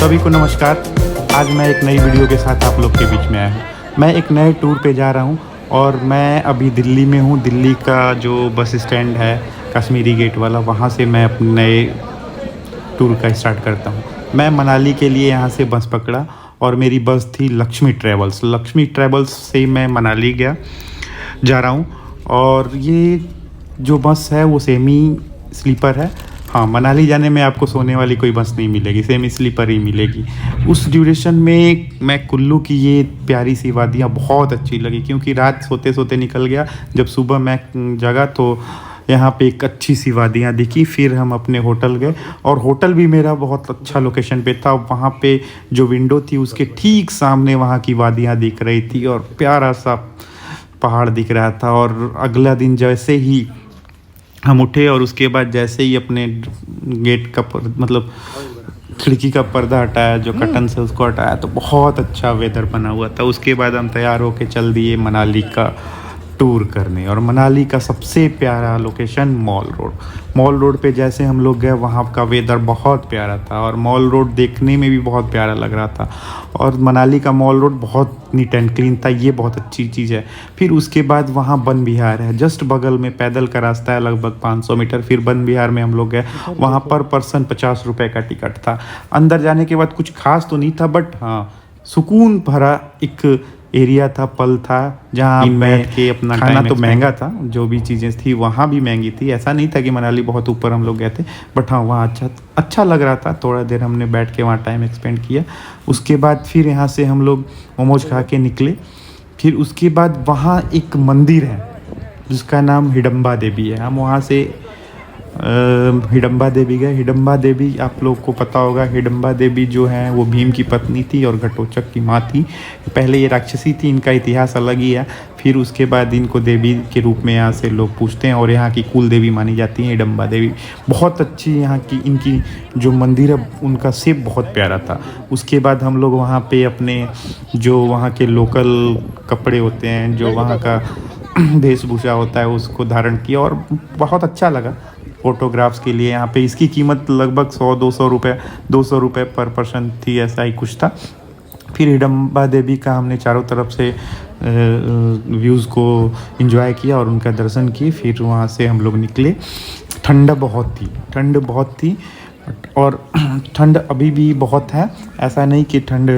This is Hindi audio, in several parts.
सभी को नमस्कार। आज मैं एक नई वीडियो के साथ आप लोग के बीच में आया हूँ। मैं एक नए टूर पे जा रहा हूँ और मैं अभी दिल्ली में हूँ। दिल्ली का जो बस स्टैंड है कश्मीरी गेट वाला, वहाँ से मैं अपने नए टूर का स्टार्ट करता हूँ। मैं मनाली के लिए यहाँ से बस पकड़ा और मेरी बस थी लक्ष्मी ट्रैवल्स। लक्ष्मी ट्रैवल्स से मैं मनाली जा रहा हूँ और ये जो बस है वो सेमी स्लीपर है। हाँ, मनाली जाने में आपको सोने वाली कोई बस नहीं मिलेगी, सेमी स्लीपर ही मिलेगी। उस ड्यूरेशन में मैं कुल्लू की ये प्यारी सी वादियाँ बहुत अच्छी लगी, क्योंकि रात सोते सोते निकल गया। जब सुबह मैं जगा तो यहाँ पे एक अच्छी सी वादियाँ दिखी। फिर हम अपने होटल गए और होटल भी मेरा बहुत अच्छा लोकेशन पे था। वहाँ पे जो विंडो थी उसके ठीक सामने वहाँ की वादियाँ दिख रही थी और प्यारा सा पहाड़ दिख रहा था। और अगला दिन जैसे ही हम उठे और उसके बाद जैसे ही अपने गेट का मतलब खिड़की का पर्दा हटाया, जो कर्टन से उसको हटाया, तो बहुत अच्छा वेदर बना हुआ था। उसके बाद हम तैयार होके चल दिए मनाली का टूर करने। और मनाली का सबसे प्यारा लोकेशन मॉल रोड पे जैसे हम लोग गए, वहाँ का वेदर बहुत प्यारा था और मॉल रोड देखने में भी बहुत प्यारा लग रहा था। और मनाली का मॉल रोड बहुत नीट एंड क्लीन था, ये बहुत अच्छी चीज़ है। फिर उसके बाद वहाँ वन विहार है, जस्ट बगल में पैदल का रास्ता है लगभग 500 मीटर। फिर वन विहार में हम लोग गए, वहाँ पर पर्सन 50 रुपये का टिकट था। अंदर जाने के बाद कुछ खास तो नहीं था, बट हाँ सुकून भरा एक एरिया था, पल था, जहाँ बैठ के अपना खाना तो महंगा था, जो भी चीज़ें थी वहाँ भी महंगी थी। ऐसा नहीं था कि मनाली बहुत ऊपर हम लोग गए थे, बट हाँ वहाँ अच्छा लग रहा था। थोड़ा देर हमने बैठ के वहाँ टाइम एक्सपेंड किया। उसके बाद फिर यहाँ से हम लोग मोमोज खा के निकले। फिर उसके बाद वहाँ एक मंदिर है जिसका नाम हिडम्बा देवी है। हम वहाँ से हिडम्बा देवी गए। हिडम्बा देवी आप लोग को पता होगा, हिडम्बा देवी जो है वो भीम की पत्नी थी और घटोत्कच की माँ थी। पहले ये राक्षसी थी, इनका इतिहास अलग ही है। फिर उसके बाद इनको देवी के रूप में यहाँ से लोग पूछते हैं और यहाँ की कुल देवी मानी जाती है हिडम्बा देवी। बहुत अच्छी यहाँ की इनकी जो मंदिर है, उनका शेप बहुत प्यारा था। उसके बाद हम लोग वहाँ पे अपने जो वहाँ के लोकल कपड़े होते हैं, जो वहाँ का वेशभूषा होता है, उसको धारण किया और बहुत अच्छा लगा फ़ोटोग्राफ्स के लिए। यहाँ पे इसकी कीमत लगभग 200 रुपये पर पर्सन थी, ऐसा ही कुछ था। फिर हिडम्बा देवी का हमने चारों तरफ से व्यूज़ को एंजॉय किया और उनका दर्शन किए। फिर वहाँ से हम लोग निकले। ठंड बहुत थी और ठंड अभी भी बहुत है, ऐसा नहीं कि ठंड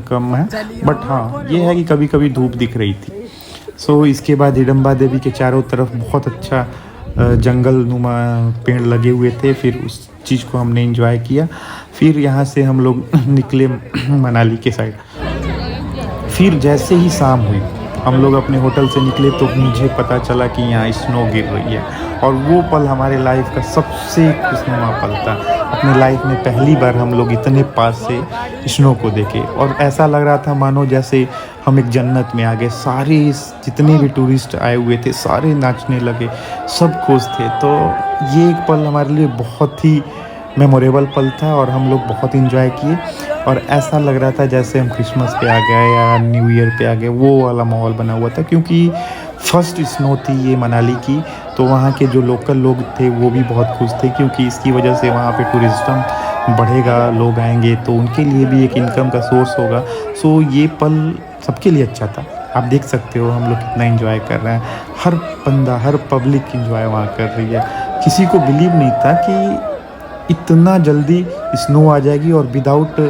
कम है, बट हाँ ये है कि कभी कभी धूप दिख रही थी। सो इसके बाद हिडम्बा देवी के चारों तरफ बहुत अच्छा जंगल नुमा पेड़ लगे हुए थे। फिर उस चीज़ को हमने एंजॉय किया। फिर यहाँ से हम लोग निकले मनाली के साइड। फिर जैसे ही शाम हुई, हम लोग अपने होटल से निकले तो मुझे पता चला कि यहाँ स्नो गिर रही है। और वो पल हमारे लाइफ का सबसे खुशनुमा पल था। अपने लाइफ में पहली बार हम लोग इतने पास से स्नो को देखे और ऐसा लग रहा था मानो जैसे हम एक जन्नत में आ गए। सारे जितने भी टूरिस्ट आए हुए थे सारे नाचने लगे, सब खुश थे। तो ये एक पल हमारे लिए बहुत ही मेमोरेबल पल था और हम लोग बहुत इंजॉय किए। और ऐसा लग रहा था जैसे हम क्रिसमस पे आ गए या न्यू ईयर पे आ गए, वो वाला माहौल बना हुआ था। क्योंकि फर्स्ट स्नो थी ये मनाली की, तो वहाँ के जो लोकल लोग थे वो भी बहुत खुश थे, क्योंकि इसकी वजह से वहाँ पे टूरिज़्म बढ़ेगा, लोग आएंगे तो उनके लिए भी एक इनकम का सोर्स होगा। सो ये पल सबके लिए अच्छा था। आप देख सकते हो हम लोग कितना एंजॉय कर रहे हैं। हर बंदा, हर पब्लिक एंजॉय वहाँ कर रही है। किसी को बिलीव नहीं था कि इतना जल्दी स्नो आ जाएगी और विदाउट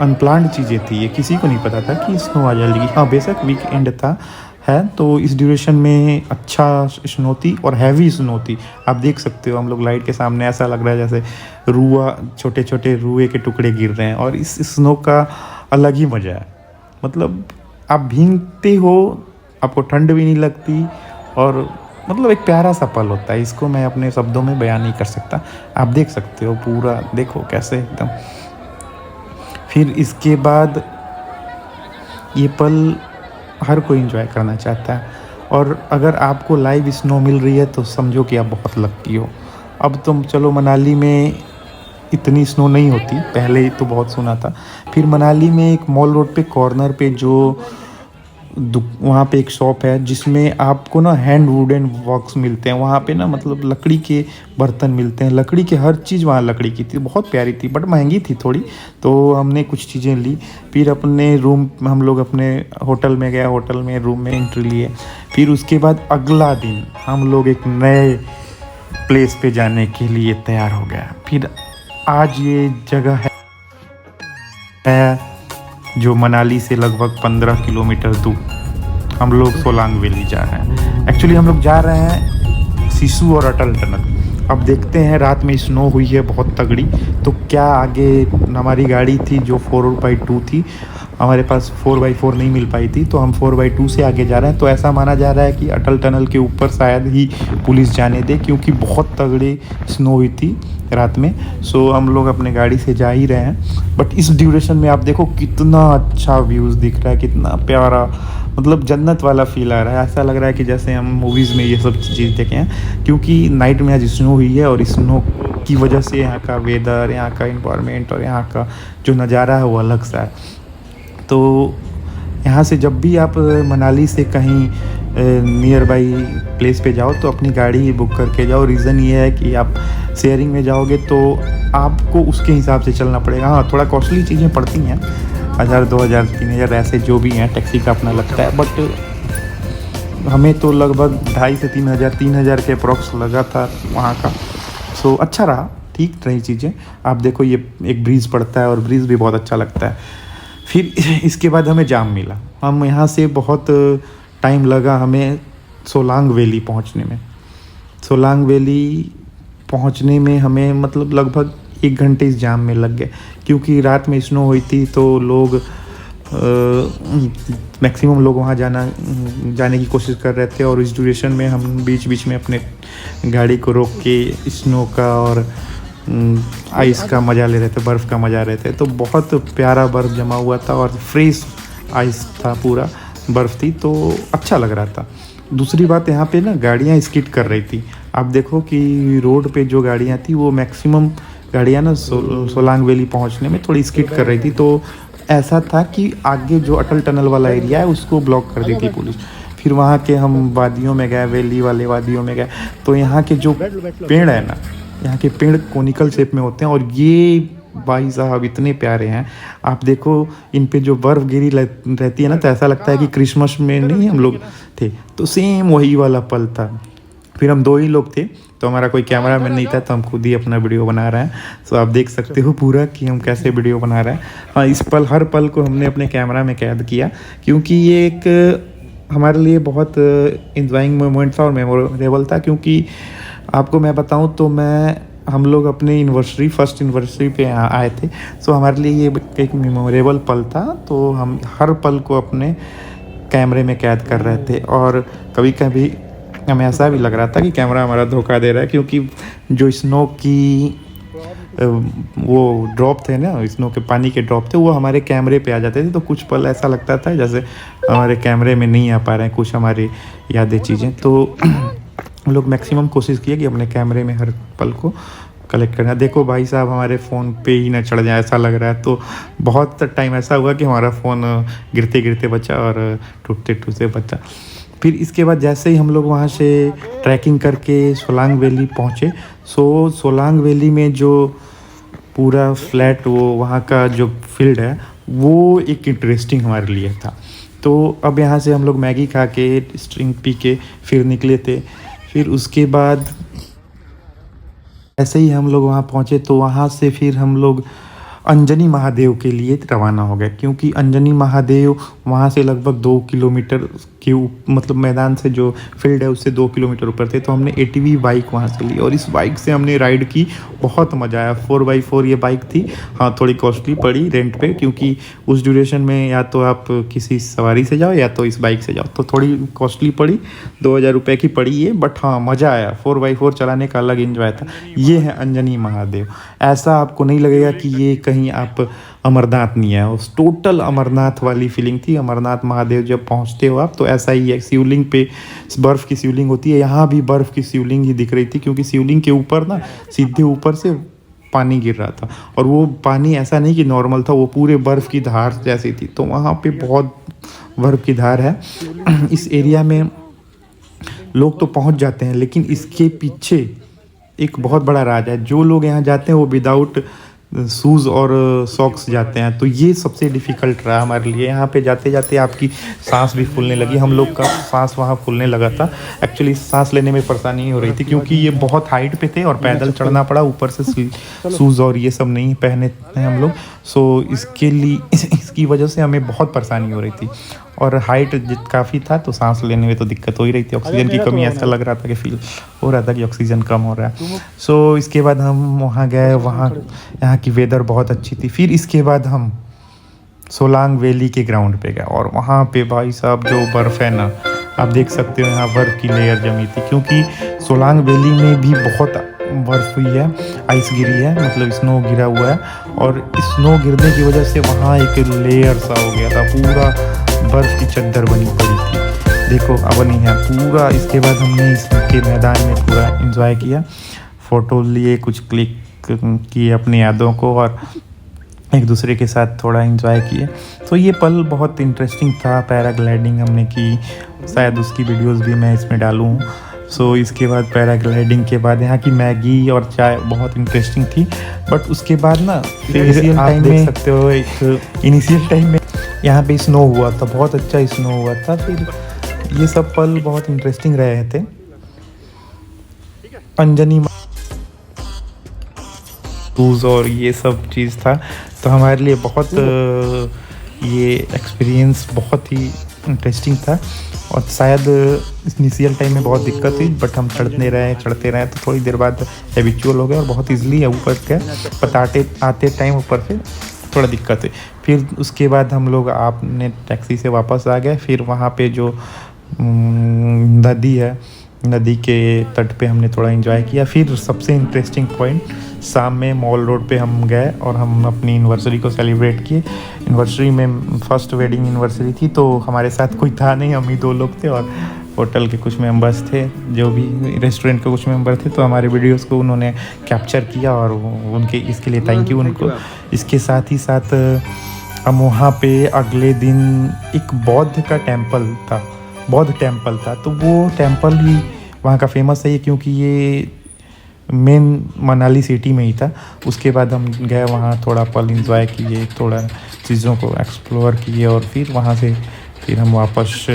अनप्लान्ड चीज़ें थी। ये किसी को नहीं पता था कि स्नो आ जाएगी। हाँ बेशक वीकेंड था है, तो इस ड्यूरेशन में अच्छा स्नो थी और हैवी स्नो थी। आप देख सकते हो हम लोग लाइट के सामने, ऐसा लग रहा है जैसे छोटे छोटे रुए के टुकड़े गिर रहे हैं। और इस स्नो का अलग ही मज़ा है। मतलब आप भीगते हो, आपको ठंड भी नहीं लगती और मतलब एक प्यारा सा पल होता है। इसको मैं अपने शब्दों में बयान नहीं कर सकता। आप देख सकते हो, पूरा देखो कैसे एकदम। फिर इसके बाद ये पल हर कोई एंजॉय करना चाहता है और अगर आपको लाइव स्नो मिल रही है तो समझो कि आप बहुत लकी हो। अब तुम चलो, मनाली में इतनी स्नो नहीं होती, पहले तो बहुत सुना था। फिर मनाली में एक मॉल रोड पे कॉर्नर पे जो वहाँ पे एक शॉप है जिसमें आपको ना हैंड वुडन वर्क्स मिलते हैं वहाँ पे ना, मतलब लकड़ी के बर्तन मिलते हैं, लकड़ी के हर चीज़ वहाँ लकड़ी की थी, बहुत प्यारी थी बट महंगी थी थोड़ी। तो हमने कुछ चीज़ें ली, फिर अपने रूम हम लोग अपने होटल में गए, होटल में रूम में एंट्री लिए। फिर उसके बाद अगला दिन हम लोग एक नए प्लेस पे जाने के लिए तैयार हो गया। फिर आज ये जगह है जो मनाली से लगभग 15 किलोमीटर दूर, हम लोग सोलांग वैली जा रहे हैं। एक्चुअली हम लोग जा रहे हैं सिसु और अटल टनल। अब देखते हैं, रात में स्नो हुई है बहुत तगड़ी, तो क्या आगे हमारी गाड़ी थी जो 4x2 थी, हमारे पास 4x4 नहीं मिल पाई थी, तो हम 4x2 से आगे जा रहे हैं। तो ऐसा माना जा रहा है कि अटल टनल के ऊपर शायद ही पुलिस जाने दे, क्योंकि बहुत तगड़ी स्नो हुई थी रात में। सो हम लोग अपने गाड़ी से जा ही रहे हैं। बट इस ड्यूरेशन में आप देखो कितना अच्छा व्यूज़ दिख रहा है, कितना प्यारा, मतलब जन्नत वाला फील आ रहा है। ऐसा लग रहा है कि जैसे हम मूवीज़ में ये सब चीज़ देखे हैं, क्योंकि नाइट में आज स्नो हुई है और स्नो की वजह से यहाँ का वेदर, यहाँ का इन्वायरमेंट और यहाँ का जो नज़ारा है वो अलग सा है। तो यहाँ से जब भी आप मनाली से कहीं नियर बाई प्लेस पे जाओ तो अपनी गाड़ी बुक करके जाओ। रीज़न ये है कि आप शेयरिंग में जाओगे तो आपको उसके हिसाब से चलना पड़ेगा। हाँ, थोड़ा कॉस्टली चीज़ें पड़ती हैं, 1000 2000 3000 ऐसे जो भी हैं, टैक्सी का अपना लगता है। बट हमें तो लगभग 2500 से 3000 के अप्रॉक्स लगा था वहाँ का। सो अच्छा रहा, ठीक रही चीज़ें। आप देखो ये एक ब्रीज़ पड़ता है और ब्रीज़ भी बहुत अच्छा लगता है। फिर इसके बाद हमें जाम मिला, हम यहाँ से बहुत टाइम लगा हमें सोलांग वैली पहुँचने में। सोलांग वैली पहुँचने में हमें मतलब लगभग 1 घंटे इस जाम में लग गए, क्योंकि रात में स्नो हुई थी तो लोग मैक्सिमम लोग वहाँ जाने की कोशिश कर रहे थे। और इस ड्यूरेशन में हम बीच बीच में अपने गाड़ी को रोक के स्नो का और आइस का मज़ा ले रहे थे, बर्फ़ का मज़ा ले रहे थे। तो बहुत प्यारा बर्फ़ जमा हुआ था और फ्रेश आइस था, पूरा बर्फ़ थी, तो अच्छा लग रहा था। दूसरी बात, यहाँ पे ना गाड़ियाँ स्किड कर रही थी। आप देखो कि रोड पे जो गाड़ियाँ थी वो मैक्सिमम गाड़ियाँ ना सोलांग वैली पहुँचने में थोड़ी स्किड कर रही थी। तो ऐसा था कि आगे जो अटल टनल वाला एरिया है उसको ब्लॉक कर दी थी पुलिस। फिर वहाँ के हम वादियों में गए, वैली वाले वादियों में गए, तो यहाँ के जो पेड़ है ना, यहाँ के पेड़ कोनिकल शेप में होते हैं और ये भाई साहब इतने प्यारे हैं। आप देखो इन पे जो बर्फ़ गिरी रहती है ना, तो ऐसा लगता है कि क्रिसमस में नहीं हम लोग थे, तो सेम वही वाला पल था। फिर हम 2 ही लोग थे, तो हमारा कोई कैमरा मैन नहीं था, तो हम खुद ही अपना वीडियो बना रहे हैं। सो आप देख सकते हो पूरा कि हम कैसे वीडियो बना रहे हैं। हाँ, इस पल, हर पल को हमने अपने कैमरा में कैद किया, क्योंकि ये एक हमारे लिए बहुत इंजॉइंग मोमेंट था और मेमोरेबल था। क्योंकि आपको मैं बताऊं तो हम लोग अपने फर्स्ट एनिवर्सरी पे यहाँ आए थे। सो हमारे लिए ये एक मेमोरेबल पल था, तो हम हर पल को अपने कैमरे में कैद कर रहे थे। और कभी कभी हमें ऐसा भी लग रहा था कि कैमरा हमारा धोखा दे रहा है, क्योंकि जो स्नो की वो ड्रॉप थे ना, स्नो के पानी के ड्रॉप थे, वो हमारे कैमरे पे आ जाते थे। तो कुछ पल ऐसा लगता था जैसे हमारे कैमरे में नहीं आ पा रहे हैं कुछ हमारी यादें, चीज़ें। तो हम लोग मैक्सिमम कोशिश किए कि अपने कैमरे में हर पल को कलेक्ट करना। देखो भाई साहब, हमारे फ़ोन पे ही ना चढ़ जाए ऐसा लग रहा है। तो बहुत टाइम ऐसा हुआ कि हमारा फ़ोन गिरते गिरते बचा और टूटते टूटते बचा। फिर इसके बाद जैसे ही हम लोग वहाँ से ट्रैकिंग करके सोलांग वैली पहुँचे, सो सोलांग वैली में जो पूरा फ्लैट वो वहाँ का जो फील्ड है वो एक इंटरेस्टिंग हमारे लिए था। तो अब यहाँ से हम लोग मैगी खा के, स्ट्रिंग पी के फिर निकले थे। फिर उसके बाद ऐसे ही हम लोग वहाँ पहुँचे, तो वहाँ से फिर हम लोग अंजनी महादेव के लिए रवाना हो गए, क्योंकि अंजनी महादेव वहाँ से लगभग 2 किलोमीटर के मतलब मैदान से जो फील्ड है उससे 2 किलोमीटर ऊपर थे। तो हमने ATV बाइक वहाँ से ली और इस बाइक से हमने राइड की, बहुत मज़ा आया। 4x4 ये बाइक थी। हाँ, थोड़ी कॉस्टली पड़ी रेंट पे, क्योंकि उस ड्यूरेशन में या तो आप किसी सवारी से जाओ या तो इस बाइक से जाओ, तो थोड़ी कॉस्टली पड़ी, 2000 रुपये की पड़ी ये। बट हाँ, मज़ा आया, 4x4 चलाने का अलग इन्जॉय था। ये है अंजनी महादेव। ऐसा आपको नहीं लगेगा कि ये कहीं आप अमरनाथ नहीं है, उस टोटल अमरनाथ वाली फीलिंग थी। अमरनाथ महादेव जब पहुंचते हो आप, तो ऐसा ही है, शिवलिंग पे बर्फ़ की शिवलिंग होती है, यहाँ भी बर्फ़ की शिवलिंग ही दिख रही थी, क्योंकि शिवलिंग के ऊपर ना सीधे ऊपर से पानी गिर रहा था, और वो पानी ऐसा नहीं कि नॉर्मल था, वो पूरे बर्फ़ की धार जैसी थी। तो वहाँ पे बहुत बर्फ़ की धार है। इस एरिया में लोग तो पहुँच जाते हैं, लेकिन इसके पीछे एक बहुत बड़ा राज है। जो लोग यहाँ जाते हैं वो विदाउट शूज़ और सॉक्स जाते हैं, तो ये सबसे डिफ़िकल्ट रहा हमारे लिए। यहाँ पे जाते जाते आपकी सांस भी फूलने लगी, हम लोग का सांस वहाँ फूलने लगा था। एक्चुअली सांस लेने में परेशानी हो रही थी, क्योंकि ये बहुत हाइट पे थे और पैदल चढ़ना पड़ा, ऊपर से शूज़ और ये सब नहीं पहने थे हम लोग। सो इसके लिए इसकी वजह से हमें बहुत परेशानी हो रही थी, और हाइट काफ़ी था तो सांस लेने में तो दिक्कत हो ही रही थी। ऑक्सीजन की कमी, ऐसा लग रहा था कि फील हो रहा था कि ऑक्सीजन कम हो रहा है। सो इसके बाद हम वहाँ गए, वहाँ यहाँ की वेदर बहुत अच्छी थी। फिर इसके बाद हम सोलांग वैली के ग्राउंड पे गए, और वहाँ पे भाई साहब जो बर्फ़ है ना, आप देख सकते हो यहाँ बर्फ़ की लेयर जमी थी, क्योंकि सोलांग वैली में भी बहुत बर्फ़ हुई है, आइस गिरी है, मतलब स्नो गिरा हुआ है। और स्नो गिरने की वजह से वहाँ एक लेयर सा हो गया था, पूरा बर्फ़ की चद्दर बनी पड़ी थी। देखो अब नहीं है पूरा। इसके बाद हमने इसके मैदान में पूरा एंजॉय किया, फ़ोटो लिए, कुछ क्लिक किए अपनी यादों को, और एक दूसरे के साथ थोड़ा एंजॉय किए। तो ये पल बहुत इंटरेस्टिंग था। पैराग्लाइडिंग हमने की, शायद उसकी वीडियोस भी मैं इसमें डालूँ। सो इसके बाद पैराग्लाइडिंग के बाद यहाँ की मैगी और चाय बहुत इंटरेस्टिंग थी। बट उसके बाद ना इनिशियल टाइम में देख सकते हो, एक इनिशियल टाइम में यहाँ पे स्नो हुआ था, बहुत अच्छा स्नो हुआ था। फिर ये सब पल बहुत इंटरेस्टिंग रहे थे। अंजनी शूज़ और ये सब चीज़ था, तो हमारे लिए बहुत ये एक्सपीरियंस बहुत ही इंटरेस्टिंग था। और शायद इनिशियल टाइम में बहुत दिक्कत हुई, बट हम चढ़ते रहे तो थोड़ी देर बाद हैबिचुअल हो गए और बहुत ईजिली ऊपर गए। बट आते टाइम ऊपर से थोड़ा दिक्कत हुई। फिर उसके बाद हम लोग आपने टैक्सी से वापस आ गए। फिर वहाँ पे जो नदी है, नदी के तट पे हमने थोड़ा एंजॉय किया। फिर सबसे इंटरेस्टिंग पॉइंट, शाम में मॉल रोड पे हम गए और हम अपनी एनिवर्सरी को सेलिब्रेट किए। एनिवर्सरी में फर्स्ट वेडिंग एनिवर्सरी थी, तो हमारे साथ कोई था नहीं, हम ही 2 लोग थे और होटल के कुछ मेंबर्स थे, जो भी रेस्टोरेंट के कुछ मेंबर थे। तो हमारे वीडियोस को उन्होंने कैप्चर किया और उनके इसके लिए थैंक यू उनको। इसके साथ ही साथ हम वहाँ पे अगले दिन एक बौद्ध का टेम्पल था, बौद्ध टेम्पल था, तो वो टेम्पल ही वहाँ का फेमस है, क्योंकि ये मेन मनाली सिटी में ही था। उसके बाद हम गए वहाँ, थोड़ा पल एंजॉय किए, थोड़ा चीज़ों को एक्सप्लोर किए, और फिर वहाँ से फिर हम वापस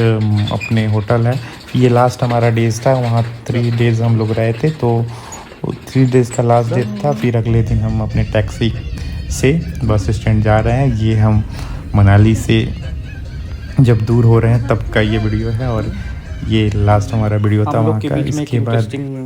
अपने होटल है। ये लास्ट हमारा डेज़ था, वहाँ 3 डेज़ हम लोग रहे थे, तो 3 डेज़ का लास्ट डे था। फिर अगले दिन हम अपने टैक्सी से बस स्टैंड जा रहे हैं। ये हम मनाली से जब दूर हो रहे हैं तब का ये वीडियो है, और ये लास्ट हमारा वीडियो था वहाँ का। इसके बाद इंटरेस्टिंग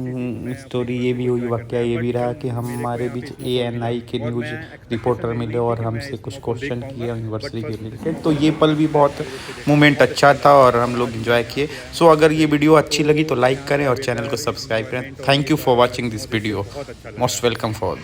स्टोरी ये भी हुई, वाकया ये भी रहा कि हमारे बीच ANI के न्यूज़ रिपोर्टर मिले और हमसे कुछ क्वेश्चन किए एनिवर्सरी के रिलेटेड। तो ये पल भी बहुत मोमेंट अच्छा था और हम लोग एंजॉय किए। सो अगर ये वीडियो अच्छी लगी तो लाइक करें और चैनल को सब्सक्राइब करें। Thank you for watching this video, most welcome for